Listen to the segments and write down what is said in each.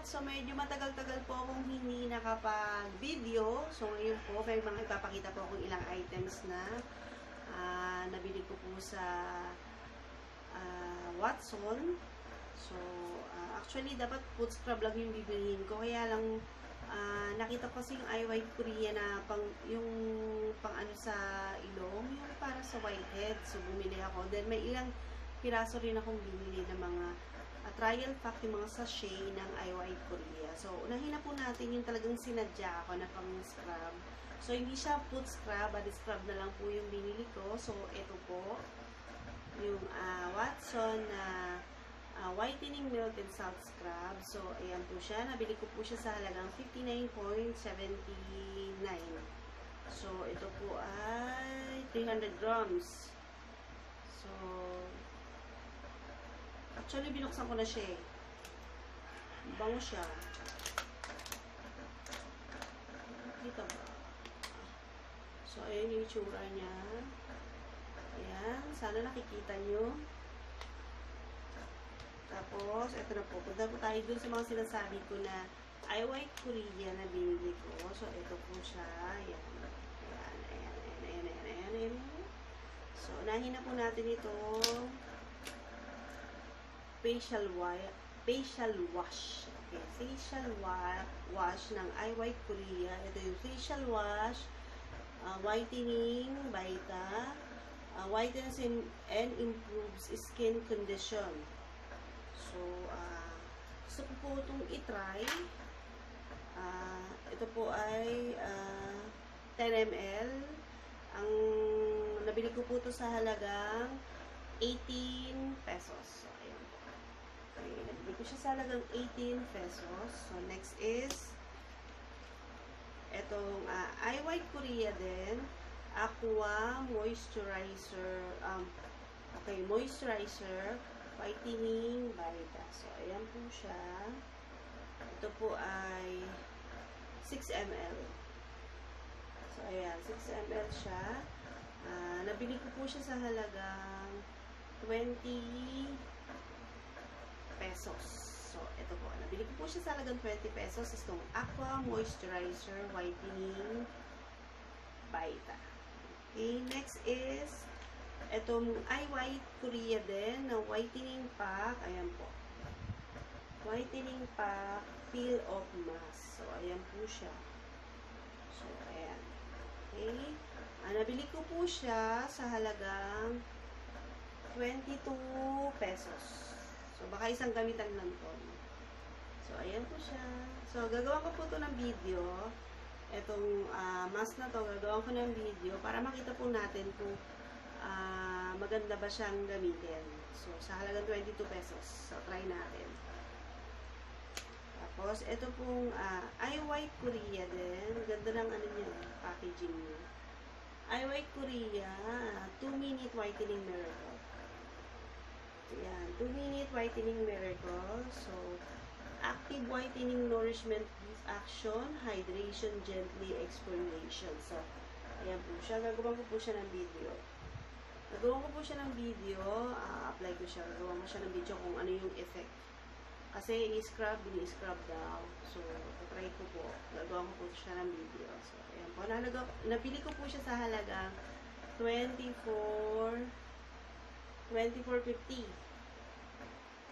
So, medyo matagal-tagal po akong hindi nakapag-video. So, ngayon po, may mga ipapakita po akong ilang items na nabili ko po sa Watson. So, actually, dapat foot scrub lang yung bibilihin ko. Kaya lang, nakita ko kasi yung IY Korea na yung pang ano sa ilong, yung para sa whitehead. So, bumili ako. Then, may ilang piraso rin akong binili ng mga trial pack, yung mga sachet ng IY Korea. So, unahin na po natin yung talagang sinadya ako na pang scrub. So, hindi siya foot scrub, body scrub na lang po yung binili ko. So, ito po, yung Watson na whitening milk and salt scrub. So, ayan po siya. Nabili ko po siya sa halagang 59.79. So, ito po ay 300 grams. So, actually, binuksan ko na siya eh. Bango siya. Kita ba? So, ayan yung itsura niya. Ayan. Sana nakikita nyo. Tapos, ito na po. Punta po tayo dun sa mga sinasabi ko na IY Korea na binili ko. So, ito po siya. Ayan. Ayan, ayan, ayan, ayan, ayan, ayan. So, unahin na po natin ito. Facial wash. Okay, facial wash ng IY Korea. Ito yung facial wash, whitening, Vita, whitens and improves skin condition. So, gusto ko po itong itry. Ito po ay 10 ml. Ang nabili ko po ito sa halagang 18 pesos. So, ayan po. Okay, nabili ko siya sa halagang 18 pesos. So, next is itong IY Korea din. Aqua Moisturizer. Okay, moisturizer. Whitening Vita. So, ayan po siya. Ito po ay 6 ml. So, ayan. 6 ml siya. Nabili ko po siya sa halagang 20 pesos. So, ito po. Nabili ko po siya sa halagang 20 pesos. Itong Aqua Moisturizer Whitening Vita. Okay, next is itong IY Korea din na whitening pack. Ayan po. Whitening pack peel off mask. So, ayan po siya. So, ayan. Okay. Nabili ko po siya sa halagang 22 pesos. So, baka isang gamitan lang to. So, ayan po siya. So, gagawa ko po ito ng video. Itong mask na to, gagawa ko ng video para makita po natin kung maganda ba siyang gamitin. So, sa halagang 22 pesos. So, try natin. Tapos, ito pong IY Korea din. Ganda ng ano niya, packaging niya. IY Korea 2-minute whitening miracle. Ayan, 2-minute whitening miracle. So, active whitening nourishment boost action, hydration, gently exfoliation. So, ayan po siya. Gagawin ko po siya ng video. Apply ko siya. Gagawa ko siya ng video kung ano yung effect. Kasi i-scrub, bini-scrub daw. So, try ko po. Gagawa ko po siya ng video. So, ayan po. Nabili ko po siya sa halagang 24.50.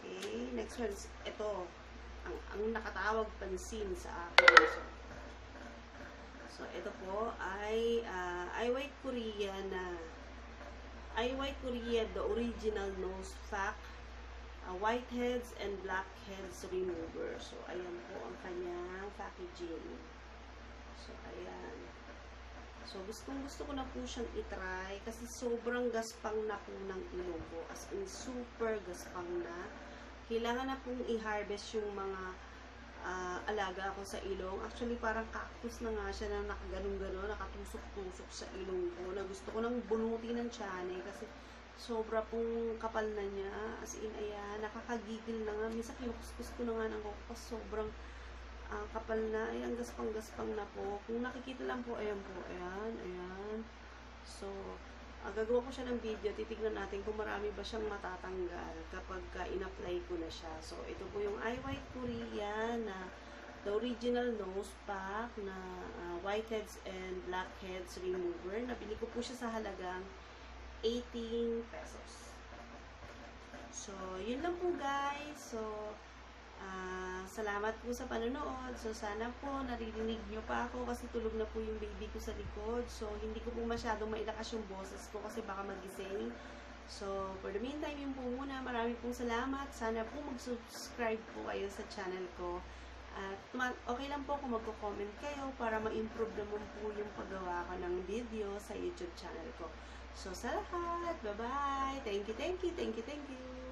Okay, next one. Ito. Ang nakatawag pansin sa akin. So, ito po ay IY Korea na IY Korea, the original nose pack, whiteheads and blackheads remover. So, ayan po ang kanyang packaging. So, ayan. So, gusto ko na po siyang itry kasi sobrang gaspang na po ng ilong ko. As in, super gaspang na. Kailangan na pong i-harvest yung mga alaga ko sa ilong. Actually, parang cactus na nga siya na nakaganon-ganon, nakatusok-tusok sa ilong ko. Na gusto ko nang bunutin ng tiyan kasi sobra pong kapal na niya. As in, ayan, nakakagigil na nga. Minsan kinukuskus ko na nga ng kuko. Sobrang kapal na. Ayan, gaspang-gaspang na po. Kung nakikita lang po, ayan po. Ayan, ayan. So, gagawa ko siya ng video, titignan natin kung marami ba siyang matatanggal kapag in-apply ko na siya. So, ito po yung Eye White Korea na the original nose pack na whiteheads and blackheads remover. Nabili ko po siya sa halagang 18 pesos. So, yun lang po guys. So, salamat po sa panonood. So, sana po naririnig nyo pa ako kasi tulog na po yung baby ko sa likod. So, hindi ko po masyadong mailakas yung boses ko kasi baka magising. So, for the meantime, yun po muna. Maraming pong salamat. Sana po mag-subscribe po kayo sa channel ko. At okay lang po kung magko-comment kayo para ma-improve naman po yung paggawa ko ng video sa YouTube channel ko. So, sa lahat, bye-bye! Thank you, thank you, thank you, thank you!